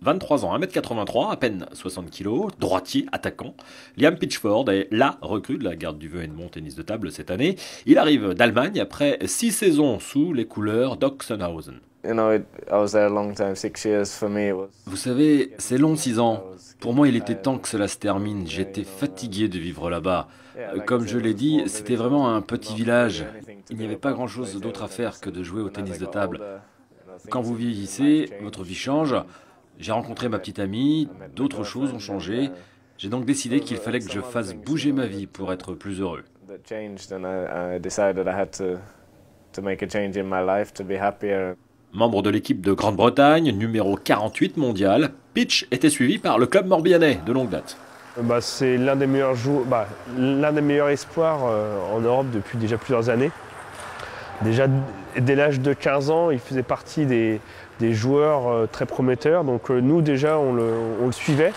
23 ans, 1m83, à peine 60 kg, droitier, attaquant. Liam Pitchford est la recrue de la garde du Veuve tennis de table cette année. Il arrive d'Allemagne après 6 saisons sous les couleurs d'Oxenhausen. Vous savez, c'est long 6 ans. Pour moi, il était temps que cela se termine. J'étais fatigué de vivre là-bas. Comme je l'ai dit, c'était vraiment un petit village. Il n'y avait pas grand-chose d'autre à faire que de jouer au tennis de table. Quand vous vieillissez, votre vie change. J'ai rencontré ma petite amie, d'autres choses ont changé. J'ai donc décidé qu'il fallait que je fasse bouger ma vie pour être plus heureux. Membre de l'équipe de Grande-Bretagne, numéro 48 mondial, Pitch était suivi par le club morbihanais de longue date. C'est l'un des meilleurs l'un des meilleurs espoirs en Europe depuis déjà plusieurs années. Déjà dès l'âge de 15 ans, il faisait partie des joueurs très prometteurs. Donc nous déjà on le suivait.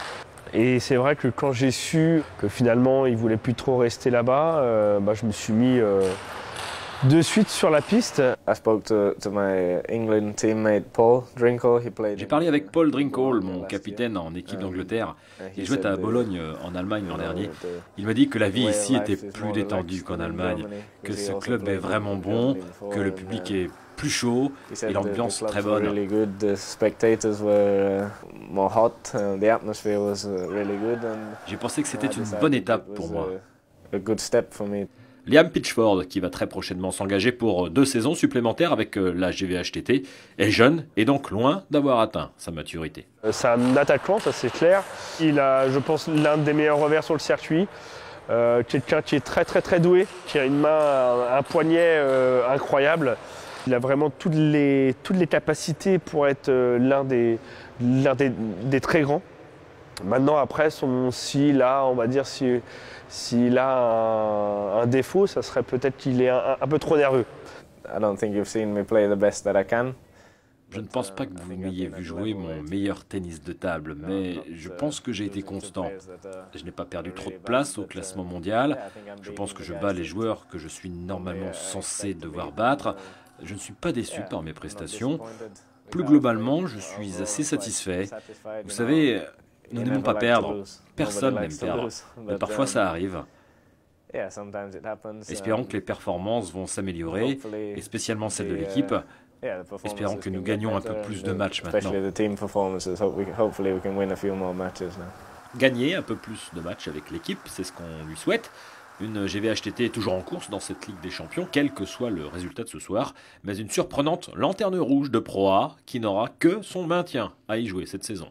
Et c'est vrai que quand j'ai su que finalement il ne voulait plus trop rester là-bas, je me suis mis de suite sur la piste. J'ai parlé avec Paul Drinkle, mon capitaine en équipe d'Angleterre. Il jouait à Bologne en Allemagne l'an dernier. Il m'a dit que la vie ici était plus détendue qu'en Allemagne, que ce club est vraiment bon, que le public est plus chaud et l'ambiance très bonne. J'ai pensé que c'était une bonne étape pour moi. Liam Pitchford, qui va très prochainement s'engager pour 2 saisons supplémentaires avec la GVHTT, est jeune et donc loin d'avoir atteint sa maturité. C'est un attaquant, ça c'est clair. Il a, je pense, l'un des meilleurs revers sur le circuit. Quelqu'un qui est très doué, qui a une main, un poignet incroyable. Il a vraiment toutes les capacités pour être l'un des très grands. Maintenant, après, s'il a un défaut, ça serait peut-être qu'il est un peu trop nerveux. Je ne pense pas que vous m'ayez vu jouer mon meilleur tennis de table, mais je pense que j'ai été constant. Je n'ai pas perdu trop de place au classement mondial. Je pense que je bats les joueurs que je suis normalement censé devoir battre. Je ne suis pas déçu par mes prestations. Plus globalement, je suis assez satisfait. Vous savez, nous n'aimons pas perdre. Personne n'aime perdre. Mais parfois ça arrive. Espérons que les performances vont s'améliorer, et spécialement celles de l'équipe. Espérons que nous gagnons un peu plus de matchs maintenant. Gagner un peu plus de matchs avec l'équipe, c'est ce qu'on lui souhaite. Une GVHTT est toujours en course dans cette Ligue des Champions, quel que soit le résultat de ce soir, mais une surprenante lanterne rouge de Pro A qui n'aura que son maintien à y jouer cette saison.